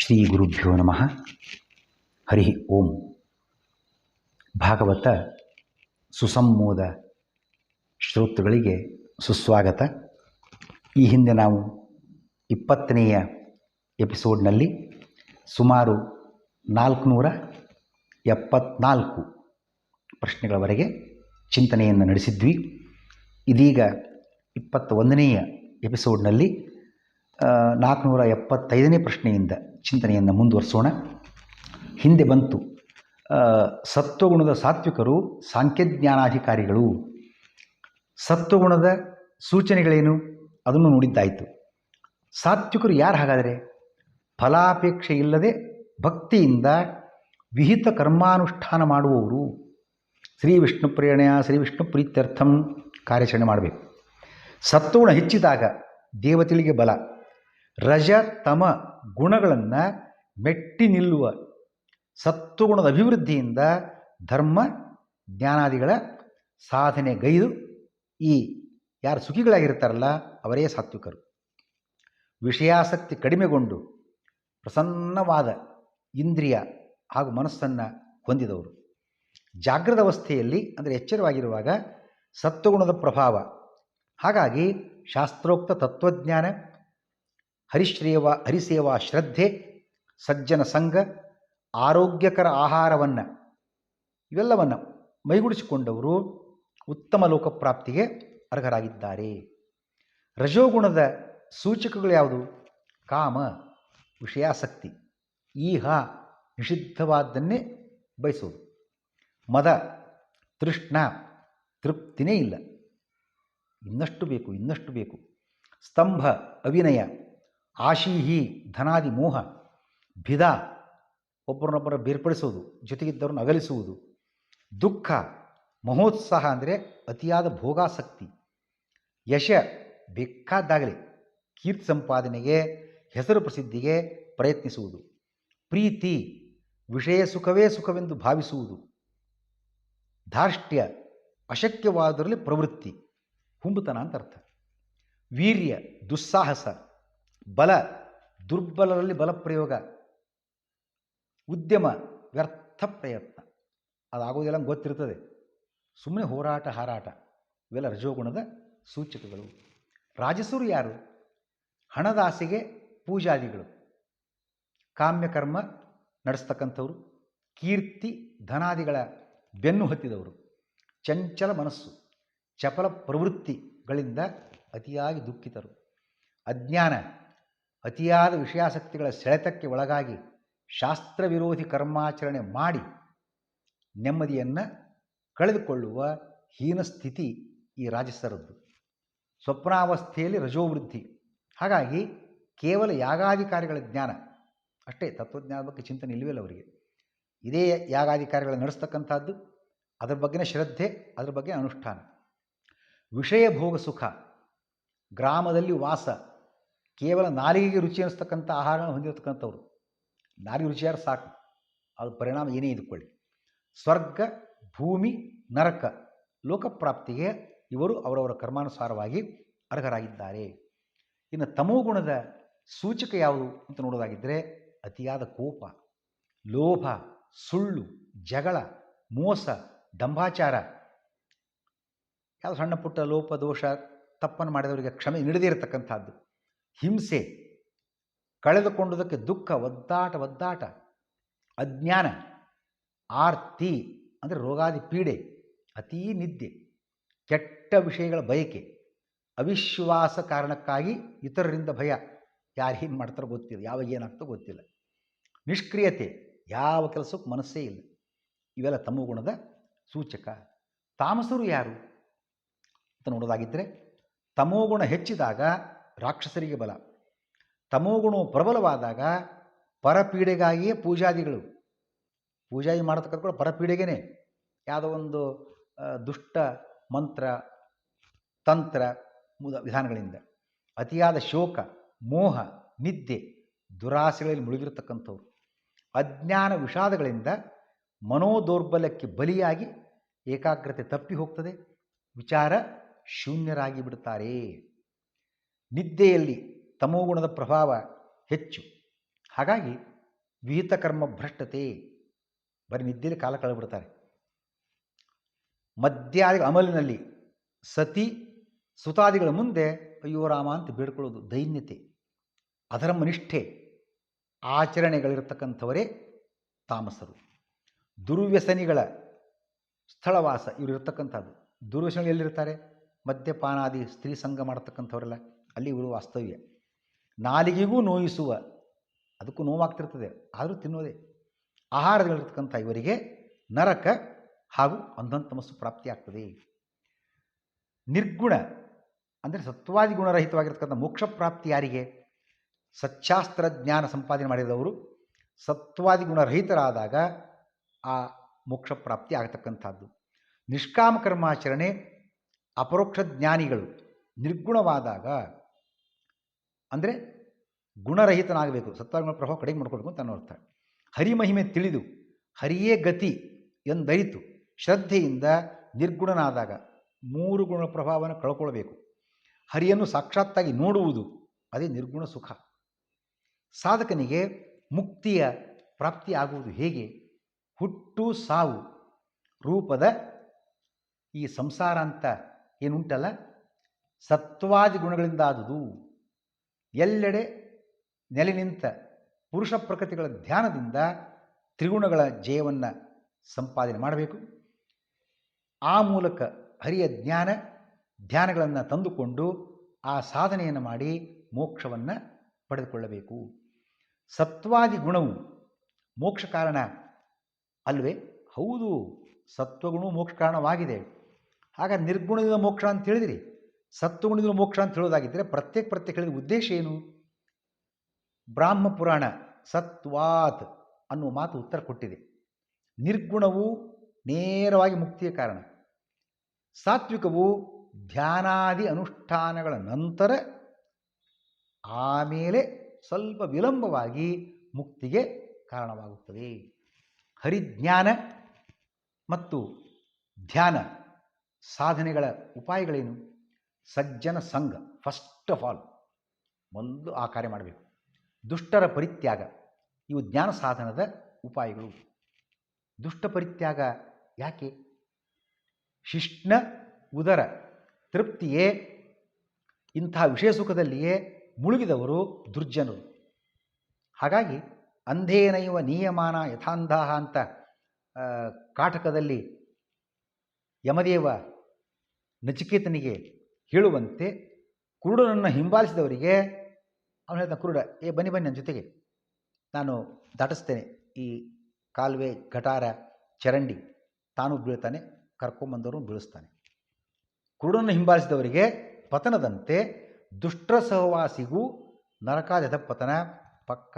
ಶ್ರೀ ಗುರುಭ್ಯೋ ನಮಃ. ಹರಿ ಓಂ. ಭಾಗವತ ಸುಸಂಮೋದ ಶ್ರೋತೃಗಳಿಗೆ ಸುಸ್ವಾಗತ. ಈ ಹಿಂದೆ ನಾವು 20ನೇ ಎಪಿಸೋಡ್ನಲ್ಲಿ ಸುಮಾರು 474 ಪ್ರಶ್ನೆಗಳವರೆಗೆ ಚಿಂತನೆಯನ್ನು ನಡೆಸಿದ್ವಿ. ಇದೀಗ 21ನೇ ಎಪಿಸೋಡ್ನಲ್ಲಿ 475ನೇ ಪ್ರಶ್ನೆಯಿಂದ ಚಿಂತನೆಯನ್ನು ಮುಂದುವರಿಸೋಣ. ಹಿಂದೆ ಬಂತು, ಸತ್ವಗುಣದ ಸಾತ್ವಿಕರು ಸಾಂಖ್ಯಜ್ಞಾನಾಧಿಕಾರಿಗಳು. ಸತ್ವಗುಣದ ಸೂಚನೆಗಳೇನು ಅದನ್ನು ನೋಡಿದ್ದಾಯಿತು. ಸಾತ್ವಿಕರು ಯಾರು ಹಾಗಾದರೆ? ಫಲಾಪೇಕ್ಷೆ ಇಲ್ಲದೆ ಭಕ್ತಿಯಿಂದ ವಿಹಿತ ಕರ್ಮಾನುಷ್ಠಾನ ಮಾಡುವವರು. ಶ್ರೀ ವಿಷ್ಣು ಪ್ರೇರಣೆಯ ಶ್ರೀ ವಿಷ್ಣು ಪ್ರೀತ್ಯರ್ಥಂ ಕಾರ್ಯಾಚರಣೆ ಮಾಡಬೇಕು. ಸತ್ವಗುಣ ಹೆಚ್ಚಿದಾಗ ದೇವತೆಗಳಿಗೆ ಬಲ. ರಜ ತಮ ಗುಣಗಳನ್ನು ಮೆಟ್ಟಿ ನಿಲ್ಲುವ ಸತ್ವಗುಣದ ಅಭಿವೃದ್ಧಿಯಿಂದ ಧರ್ಮ ಜ್ಞಾನಾದಿಗಳ ಸಾಧನೆಗೈದು ಈ ಯಾರು ಸುಖಿಗಳಾಗಿರ್ತಾರಲ್ಲ ಅವರೇ ಸಾತ್ವಿಕರು. ವಿಷಯಾಸಕ್ತಿ ಕಡಿಮೆಗೊಂಡು ಪ್ರಸನ್ನವಾದ ಇಂದ್ರಿಯ ಹಾಗೂ ಮನಸ್ಸನ್ನು ಹೊಂದಿದವರು. ಜಾಗೃತ ಅವಸ್ಥೆಯಲ್ಲಿ ಅಂದರೆ ಎಚ್ಚರವಾಗಿರುವಾಗ ಸತ್ವಗುಣದ ಪ್ರಭಾವ. ಹಾಗಾಗಿ ಶಾಸ್ತ್ರೋಕ್ತ ತತ್ವಜ್ಞಾನ, ಹರಿಸೇವಾ ಶ್ರದ್ಧೆ, ಸಜ್ಜನ ಸಂಘ, ಆರೋಗ್ಯಕರ ಆಹಾರವನ್ನು ಇವೆಲ್ಲವನ್ನು ಮೈಗೂಡಿಸಿಕೊಂಡವರು ಉತ್ತಮ ಲೋಕಪ್ರಾಪ್ತಿಗೆ ಅರ್ಹರಾಗಿದ್ದಾರೆ. ರಜೋಗುಣದ ಸೂಚಕಗಳು ಯಾವುದು? ಕಾಮ, ವಿಷಯಾಸಕ್ತಿ, ಈಹ ನಿಷಿದ್ಧವಾದ್ದನ್ನೇ ಬಯಸೋದು. ಮದ, ತೃಷ್ಣ, ತೃಪ್ತಿನೇ ಇಲ್ಲ, ಇನ್ನಷ್ಟು ಬೇಕು ಇನ್ನಷ್ಟು ಬೇಕು. ಸ್ತಂಭ, ಅವಿನಯ, ಆಶೀಹಿ, ಧನಾದಿ ಮೋಹ, ಭಿದ, ಒಬ್ಬರನ್ನೊಬ್ಬರ ಬೇರ್ಪಡಿಸುವುದು, ಜೊತೆಗಿದ್ದವರನ್ನು ಅಗಲಿಸುವುದು. ದುಃಖ, ಮಹೋತ್ಸಾಹ ಅಂದರೆ ಅತಿಯಾದ ಭೋಗಾಸಕ್ತಿ. ಯಶ, ಬೇಕಾದಾಗಲೇ ಕೀರ್ತಿ ಸಂಪಾದನೆಗೆ, ಹೆಸರು ಪ್ರಸಿದ್ಧಿಗೆ ಪ್ರಯತ್ನಿಸುವುದು. ಪ್ರೀತಿ, ವಿಷಯ ಸುಖವೇ ಸುಖವೆಂದು ಭಾವಿಸುವುದು. ಧಾರ್ಷ್ಟ್ಯ, ಅಶಕ್ಯವಾದರಲ್ಲಿ ಪ್ರವೃತ್ತಿ, ಹುಂಬುತನ ಅಂತ ಅರ್ಥ. ವೀರ್ಯ, ದುಸ್ಸಾಹಸ. ಬಲ, ದುರ್ಬಲರಲ್ಲಿ ಬಲಪ್ರಯೋಗ. ಉದ್ಯಮ, ವ್ಯರ್ಥ ಪ್ರಯತ್ನ, ಅದಾಗೋದೆಲ್ಲ ಗೊತ್ತಿರ್ತದೆ, ಸುಮ್ಮನೆ ಹೋರಾಟ ಹಾರಾಟ. ಇವೆಲ್ಲ ರಜೋಗುಣದ ಸೂಚಕಗಳು. ರಾಜಸರು ಯಾರು? ಹಣದಾಸೆಗೆ ಪೂಜಾದಿಗಳು, ಕಾಮ್ಯಕರ್ಮ ನಡೆಸ್ತಕ್ಕಂಥವ್ರು, ಕೀರ್ತಿ ಧನಾದಿಗಳ ಬೆನ್ನು ಹತ್ತಿದವರು, ಚಂಚಲ ಮನಸ್ಸು, ಚಪಲ ಪ್ರವೃತ್ತಿಗಳಿಂದ ಅತಿಯಾಗಿ ದುಃಖಿತರು. ಅಜ್ಞಾನ, ಅತಿಯಾದ ವಿಷಯಾಸಕ್ತಿಗಳ ಸೆಳೆತಕ್ಕೆ ಒಳಗಾಗಿ ಶಾಸ್ತ್ರ ವಿರೋಧಿ ಕರ್ಮಾಚರಣೆ ಮಾಡಿ ನೆಮ್ಮದಿಯನ್ನು ಕಳೆದುಕೊಳ್ಳುವ ಹೀನ ಸ್ಥಿತಿ ಈ ರಾಜಸರದ್ದು. ಸ್ವಪ್ನಾವಸ್ಥೆಯಲ್ಲಿ ರಜೋವೃದ್ಧಿ. ಹಾಗಾಗಿ ಕೇವಲ ಯಾಗಾಧಿಕಾರಿಗಳ ಜ್ಞಾನ ಅಷ್ಟೇ, ತತ್ವಜ್ಞಾನದ ಬಗ್ಗೆ ಚಿಂತನೆ ಇಲ್ಲವಲ್ಲ ಅವರಿಗೆ. ಇದೇ ಯಾಗಾಧಿಕಾರಿಗಳನ್ನು ನಡೆಸ್ತಕ್ಕಂಥದ್ದು, ಅದರ ಬಗ್ಗೆನೇ ಶ್ರದ್ಧೆ, ಅದರ ಬಗ್ಗೆ ಅನುಷ್ಠಾನ. ವಿಷಯ ಭೋಗ ಸುಖ, ಗ್ರಾಮದಲ್ಲಿ ವಾಸ, ಕೇವಲ ನಾಲಿಗೆಗೆ ರುಚಿ ಅನ್ನಿಸ್ತಕ್ಕಂಥ ಆಹಾರಗಳನ್ನು ಹೊಂದಿರತಕ್ಕಂಥವ್ರು. ನಾಲಿಗೆ ರುಚಿಯಾರ ಸಾಕು, ಅದು ಪರಿಣಾಮ ಏನೇ ಇದ್ಕೊಳ್ಳಿ. ಸ್ವರ್ಗ, ಭೂಮಿ, ನರಕ ಲೋಕಪ್ರಾಪ್ತಿಗೆ ಇವರು ಅವರವರ ಕರ್ಮಾನುಸಾರವಾಗಿ ಅರ್ಹರಾಗಿದ್ದಾರೆ. ಇನ್ನು ತಮೋಗುಣದ ಸೂಚಕ ಯಾವುದು ಅಂತ ನೋಡೋದಾಗಿದ್ದರೆ ಅತಿಯಾದ ಕೋಪ, ಲೋಭ, ಸುಳ್ಳು, ಜಗಳ, ಮೋಸ, ದಂಭಾಚಾರ. ಯಾವುದು ಸಣ್ಣ ಪುಟ್ಟ ಲೋಪ ದೋಷ ತಪ್ಪನ್ನು ಮಾಡಿದವರಿಗೆ ಕ್ಷಮೆ ನೀಡದೇ ಇರತಕ್ಕಂಥದ್ದು. ಹಿಂಸೆ, ಕಳೆದುಕೊಂಡುದಕ್ಕೆ ದುಃಖ, ಒದ್ದಾಟ. ಅಜ್ಞಾನ, ಆರ್ತಿ ಅಂದರೆ ರೋಗಾದಿ ಪೀಡೆ, ಅತೀ ನಿದ್ದೆ, ಕೆಟ್ಟ ವಿಷಯಗಳ ಬಯಕೆ, ಅವಿಶ್ವಾಸ ಕಾರಣಕ್ಕಾಗಿ ಇತರರಿಂದ ಭಯ. ಯಾರೇನು ಮಾಡ್ತಾರೋ ಗೊತ್ತಿಲ್ಲ, ಯಾವಾಗ ಏನಾಗ್ತೋ ಗೊತ್ತಿಲ್ಲ. ನಿಷ್ಕ್ರಿಯತೆ, ಯಾವ ಕೆಲಸಕ್ಕೂ ಮನಸ್ಸೇ ಇಲ್ಲ. ಇವೆಲ್ಲ ತಮೋಗುಣದ ಸೂಚಕ. ತಾಮಸರು ಯಾರು ಅಂತ ನೋಡೋದಾಗಿದ್ದರೆ ತಮೋಗುಣ ಹೆಚ್ಚಿದಾಗ ರಾಕ್ಷಸರಿಗೆ ಬಲ. ತಮೋಗುಣವು ಪ್ರಬಲವಾದಾಗ ಪರಪೀಡೆಗಾಗಿಯೇ ಪೂಜಾದಿಗಳು. ಪೂಜಾದಿ ಮಾಡತಕ್ಕಂಥ ಪರಪೀಡೆಗೇನೆ, ಯಾವುದೋ ಒಂದು ದುಷ್ಟ ಮಂತ್ರ ತಂತ್ರ ವಿಧಾನಗಳಿಂದ. ಅತಿಯಾದ ಶೋಕ, ಮೋಹ, ನಿದ್ದೆ, ದುರಾಸೆಗಳಲ್ಲಿ ಮುಳುಗಿರತಕ್ಕಂಥವ್ರು. ಅಜ್ಞಾನ ವಿಷಾದಗಳಿಂದ ಮನೋದೌರ್ಬಲ್ಯಕ್ಕೆ ಬಲಿಯಾಗಿ ಏಕಾಗ್ರತೆ ತಪ್ಪಿ ಹೋಗ್ತದೆ, ವಿಚಾರ ಶೂನ್ಯರಾಗಿ ಬಿಡುತ್ತಾರೆ. ನಿದ್ದೆಯಲ್ಲಿ ತಮೋಗುಣದ ಪ್ರಭಾವ ಹೆಚ್ಚು. ಹಾಗಾಗಿ ವಿಹಿತ ಕರ್ಮ ಭ್ರಷ್ಟತೆ, ಬರೀ ನಿದ್ದೆಯಲ್ಲಿ ಕಾಲ ಕಳೆಬಿಡ್ತಾರೆ. ಮದ್ಯಾದಿ ಅಮಲಿನಲ್ಲಿ ಸತಿ ಸುತಾದಿಗಳ ಮುಂದೆ ಅಯ್ಯೋ ರಾಮ ಅಂತ ಬೇಡ್ಕೊಳ್ಳೋದು ದೈನ್ಯತೆ, ಅಧರ್ಮನಿಷ್ಠೆ ಆಚರಣೆಗಳಿರ್ತಕ್ಕಂಥವರೇ ತಾಮಸರು. ದುರ್ವ್ಯಸನಿಗಳ ಸ್ಥಳವಾಸ ಇವರು ಇರ್ತಕ್ಕಂಥದ್ದು. ದುರ್ವ್ಯಸನಿಗಳು ಎಲ್ಲಿರ್ತಾರೆ? ಮದ್ಯಪಾನಾದಿ ಸ್ತ್ರೀ ಸಂಘ ಮಾಡತಕ್ಕಂಥವರೆಲ್ಲ ಅಲ್ಲಿ ಇವರು ವಾಸ್ತವ್ಯ. ನಾಲಿಗೆಗೂ ನೋಯಿಸುವ, ಅದಕ್ಕೂ ನೋವಾಗ್ತಿರ್ತದೆ, ಆದರೂ ತಿನ್ನೋದೇ ಆಹಾರಗಳಿರ್ತಕ್ಕಂಥ ಇವರಿಗೆ ನರಕ ಹಾಗೂ ಅಂಧಂತಮಸ್ಸು ಪ್ರಾಪ್ತಿಯಾಗ್ತದೆ. ನಿರ್ಗುಣ ಅಂದರೆ ಸತ್ವಾದಿ ಗುಣರಹಿತವಾಗಿರ್ತಕ್ಕಂಥ ಮೋಕ್ಷ ಪ್ರಾಪ್ತಿ ಯಾರಿಗೆ? ಸಚ್ಚಾಸ್ತ್ರ ಜ್ಞಾನ ಸಂಪಾದನೆ ಮಾಡಿದವರು ಸತ್ವಾದಿ ಗುಣರಹಿತರಾದಾಗ ಆ ಮೋಕ್ಷ ಪ್ರಾಪ್ತಿ ಆಗತಕ್ಕಂಥದ್ದು. ನಿಷ್ಕಾಮ ಕರ್ಮಾಚರಣೆ ಅಪರೋಕ್ಷ ಜ್ಞಾನಿಗಳು ನಿರ್ಗುಣವಾದಾಗ, ಅಂದರೆ ಗುಣರಹಿತನಾಗಬೇಕು, ಸತ್ವಗುಣ ಪ್ರಭಾವ ಕಡಿಮೆ ಮಾಡ್ಕೊಳ್ಬೇಕು ಅಂತ ಅನ್ನೋ ಅರ್ಥ. ಹರಿಮಹಿಮೆ ತಿಳಿದು ಹರಿಯೇ ಗತಿ ಎಂದರಿತು ಶ್ರದ್ಧೆಯಿಂದ ನಿರ್ಗುಣನಾದಾಗ 3 ಗುಣ ಪ್ರಭಾವವನ್ನು ಕಳ್ಕೊಳ್ಬೇಕು. ಹರಿಯನ್ನು ಸಾಕ್ಷಾತ್ತಾಗಿ ನೋಡುವುದು ಅದೇ ನಿರ್ಗುಣ ಸುಖ. ಸಾಧಕನಿಗೆ ಮುಕ್ತಿಯ ಪ್ರಾಪ್ತಿ ಆಗುವುದು ಹೇಗೆ? ಹುಟ್ಟು ಸಾವು ರೂಪದ ಈ ಸಂಸಾರ ಅಂತ ಏನುಂಟಲ್ಲ, ಸತ್ವಾದಿ ಗುಣಗಳಿಂದ ಆದುದು. ಎಲ್ಲೆಡೆ ನೆಲೆ ನಿಂತ ಪುರುಷ ಪ್ರಕೃತಿಗಳ ಧ್ಯಾನದಿಂದ ತ್ರಿಗುಣಗಳ ಜಯವನ್ನು ಸಂಪಾದನೆ ಮಾಡಬೇಕು. ಆ ಮೂಲಕ ಹರಿಯ ಜ್ಞಾನ ಧ್ಯಾನಗಳನ್ನು ತಂದುಕೊಂಡು ಆ ಸಾಧನೆಯನ್ನು ಮಾಡಿ ಮೋಕ್ಷವನ್ನು ಪಡೆದುಕೊಳ್ಳಬೇಕು. ಸತ್ವಾದಿ ಗುಣವು ಮೋಕ್ಷ ಕಾರಣ ಅಲ್ವೇ? ಹೌದು, ಸತ್ವಗುಣವು ಮೋಕ್ಷ ಕಾರಣವಾಗಿದೆ. ಹಾಗಾಗಿ ನಿರ್ಗುಣದಿಂದ ಮೋಕ್ಷ ಅಂತ ಹೇಳಿದಿರಿ, ಸತ್ವಗುಣದಿಂದ ಮೋಕ್ಷ ಅಂತ ಹೇಳೋದಾಗಿದ್ದರೆ ಪ್ರತ್ಯೇಕ ಹೇಳಿದ ಉದ್ದೇಶ ಏನು? ಬ್ರಾಹ್ಮ ಪುರಾಣ ಸತ್ವಾತ್ ಅನ್ನುವ ಮಾತು ಉತ್ತರ ಕೊಟ್ಟಿದೆ. ನಿರ್ಗುಣವು ನೇರವಾಗಿ ಮುಕ್ತಿಯ ಕಾರಣ, ಸಾತ್ವಿಕವು ಧ್ಯಾನಾದಿ ಅನುಷ್ಠಾನಗಳ ನಂತರ ಆಮೇಲೆ ಸ್ವಲ್ಪ ವಿಳಂಬವಾಗಿ ಮುಕ್ತಿಗೆ ಕಾರಣವಾಗುತ್ತದೆ. ಹರಿಜ್ಞಾನ ಮತ್ತು ಧ್ಯಾನ ಸಾಧನೆಗಳ ಉಪಾಯಗಳೇನು? ಸಜ್ಜನ ಸಂಘ, ಫಸ್ಟ್ ಆಫ್ ಆಲ್ ಮೊದಲು ಆ ಕಾರ್ಯ ಮಾಡಬೇಕು. ದುಷ್ಟರ ಪರಿತ್ಯಾಗ, ಇವು ಜ್ಞಾನ ಸಾಧನದ ಉಪಾಯಗಳು. ದುಷ್ಟ ಪರಿತ್ಯಾಗ ಯಾಕೆ? ಶಿಷ್ಣ ಉದರ ತೃಪ್ತಿಯೇ ಇಂತಹ ವಿಷಯ ಸುಖದಲ್ಲಿಯೇ ಮುಳುಗಿದವರು ದುರ್ಜನರು. ಹಾಗಾಗಿ ಅಂಧೇನೈವ ನಿಯಮಾನ ಯಥಾಂಧಾಹ ಅಂತ ಕಾಟಕದಲ್ಲಿ ಯಮದೇವ ನಚಿಕೇತನಿಗೆ ಹೇಳುವಂತೆ ಕುರುಡನನ್ನು ಹಿಂಬಾಲಿಸಿದವರಿಗೆ ಅವನು ಹೇಳ್ತಾನೆ, ಕುರುಡ ಬನ್ನಿ ನನ್ನ ಜೊತೆಗೆ, ನಾನು ದಾಟಿಸ್ತೇನೆ ಈ ಕಾಲುವೆ ಗಟಾರ ಚರಂಡಿ. ತಾನು ಬೀಳ್ತಾನೆ, ಕರ್ಕೊಂಬಂದವರು ಬೀಳಿಸ್ತಾನೆ. ಕುರುಡನ್ನು ಹಿಂಬಾಲಿಸಿದವರಿಗೆ ಪತನದಂತೆ ದುಷ್ಟರ ಸಹವಾಸಿಗೂ ನರಕಾದ ಪತನ ಪಕ್ಕ.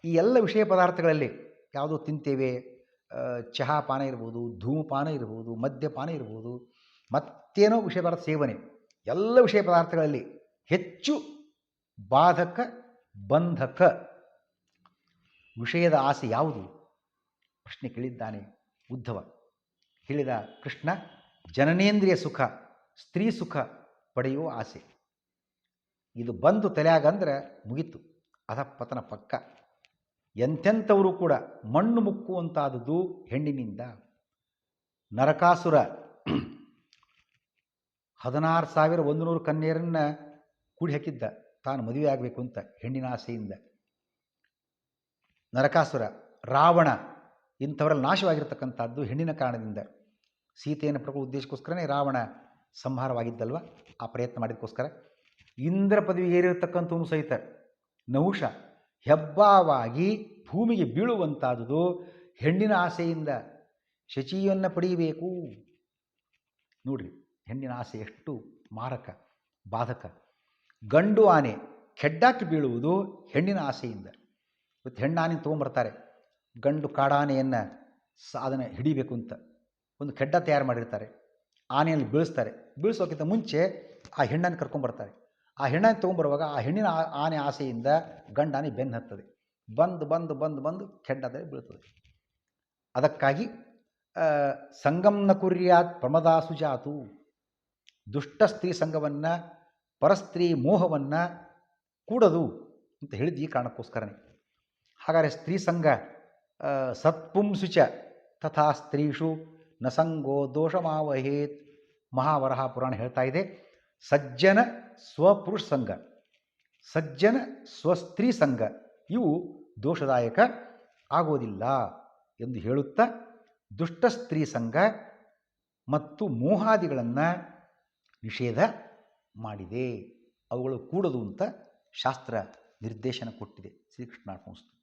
ಈ ಎಲ್ಲ ವಿಷಯ ಪದಾರ್ಥಗಳಲ್ಲಿ ಯಾವುದೋ ತಿಂತೇವೆ, ಚಹಾ ಪಾನ ಇರ್ಬೋದು, ಧೂಮಪಾನ ಇರ್ಬೋದು, ಮದ್ಯಪಾನ ಇರ್ಬೋದು, ಮತ್ತೇನೋ ವಿಷಯ ಪದಾರ್ಥ ಸೇವನೆ, ಎಲ್ಲ ವಿಷಯ ಪದಾರ್ಥಗಳಲ್ಲಿ ಹೆಚ್ಚು ಬಾಧಕ ಬಂಧಕ ವಿಷಯದ ಆಸೆ ಯಾವುದು? ಪ್ರಶ್ನೆ ಕೇಳಿದ್ದಾನೆ ಉದ್ಧವ. ಹೇಳಿದ ಕೃಷ್ಣ, ಜನನೇಂದ್ರಿಯ ಸುಖ, ಸ್ತ್ರೀ ಸುಖ ಪಡೆಯುವ ಆಸೆ. ಇದು ಬಂದು ತಲೆಯಾಗಂದ್ರೆ ಮುಗಿತು, ಅಧಪತನ ಪಕ್ಕ. ಎಂತೆಂಥವರು ಕೂಡ ಮಣ್ಣು ಮುಕ್ಕುವಂತಾದುದು ಹೆಣ್ಣಿನಿಂದ. ನರಕಾಸುರ 16,100 ಕನ್ಯರನ್ನು ಕೂಡಿ ಹಾಕಿದ್ದ ತಾನು ಮದುವೆ ಆಗಬೇಕು ಅಂತ ಹೆಣ್ಣಿನ ಆಸೆಯಿಂದ. ನರಕಾಸುರ, ರಾವಣ ಇಂಥವರಲ್ಲಿ ನಾಶವಾಗಿರ್ತಕ್ಕಂಥದ್ದು ಹೆಣ್ಣಿನ ಕಾರಣದಿಂದ. ಸೀತೆಯನ್ನು ಪಡೆಯುವ ಉದ್ದೇಶಕ್ಕೋಸ್ಕರನೇ ರಾವಣ ಸಂಹಾರವಾಗಿದ್ದಲ್ವ, ಆ ಪ್ರಯತ್ನ ಮಾಡಿದಕ್ಕೋಸ್ಕರ. ಇಂದ್ರ ಪದವಿ ಏರಿರತಕ್ಕಂಥವನು ಸಹಿತ ನಹುಷ ಹೆಬ್ಬಾವಾಗಿ ಭೂಮಿಗೆ ಬೀಳುವಂತಾದುದು ಹೆಣ್ಣಿನ ಆಸೆಯಿಂದ. ಶಚಿಯನ್ನು ಪಡೆಯಬೇಕು. ನೋಡ್ರಿ, ಹೆಣ್ಣಿನ ಆಸೆ ಎಷ್ಟು ಮಾರಕ ಬಾಧಕ. ಗಂಡು ಆನೆ ಕೆಡ್ಡಾಕಿ ಬೀಳುವುದು ಹೆಣ್ಣಿನ ಆಸೆಯಿಂದ. ಇವತ್ತು ಹೆಣ್ಣಾನೆ ತೊಗೊಂಬರ್ತಾರೆ, ಗಂಡು ಕಾಡಾನೆಯನ್ನು ಅದನ್ನು ಹಿಡಿಬೇಕು ಅಂತ ಒಂದು ಕೆಡ್ಡ ತಯಾರು ಮಾಡಿರ್ತಾರೆ. ಆನೆಯಲ್ಲಿ ಬೀಳಿಸ್ತಾರೆ. ಬೀಳಿಸೋಕ್ಕಿಂತ ಮುಂಚೆ ಆ ಹೆಣ್ಣನ್ನು ಕರ್ಕೊಂಬರ್ತಾರೆ. ಆ ಹೆಣ್ಣನ್ನು ತೊಗೊಂಬರುವಾಗ ಆ ಹೆಣ್ಣಿನ ಆನೆ ಆಸೆಯಿಂದ ಗಂಡಾನೆ ಬೆನ್ನು ಹತ್ತದೆ. ಬಂದು ಬಂದು ಬಂದು ಬಂದು ಕೆಡ್ಡದಲ್ಲಿ ಬೀಳ್ತದೆ. ಅದಕ್ಕಾಗಿ ಸಂಗಮ್ನ ಕುರ್ಯಾತ್ ಪ್ರಮದಾಸು ಜಾತು, ದುಷ್ಟ ಸ್ತ್ರೀ ಸಂಘವನ್ನು, ಪರಸ್ತ್ರೀ ಮೋಹವನ್ನು ಕೂಡದು ಅಂತ ಹೇಳಿದ್ದು ಈ ಕಾರಣಕ್ಕೋಸ್ಕರನೇ. ಹಾಗಾದರೆ ಸ್ತ್ರೀ ಸಂಘ ಸತ್ಪುಂಸು ಚ ತಥಾ ಸ್ತ್ರೀಷು ನ ಸಂಗೋ ದೋಷಮಾವಹೇತ್. ಮಹಾವರಹ ಪುರಾಣ ಹೇಳ್ತಾ ಇದೆ, ಸಜ್ಜನ ಸ್ವಪುರುಷ ಸಂಘ, ಸಜ್ಜನ ಸ್ವಸ್ತ್ರೀ ಸಂಘ ಇವು ದೋಷದಾಯಕ ಆಗೋದಿಲ್ಲ ಎಂದು ಹೇಳುತ್ತಾ ದುಷ್ಟ ಸ್ತ್ರೀ ಸಂಘ ಮತ್ತು ಮೋಹಾದಿಗಳನ್ನು ನಿಷೇಧ ಮಾಡಿದೆ. ಅವುಗಳು ಕೂಡದು ಅಂತ ಶಾಸ್ತ್ರ ನಿರ್ದೇಶನ ಕೊಟ್ಟಿದೆ. ಶ್ರೀಕೃಷ್ಣ ಅರ್ಪಣಿಸ್ತು.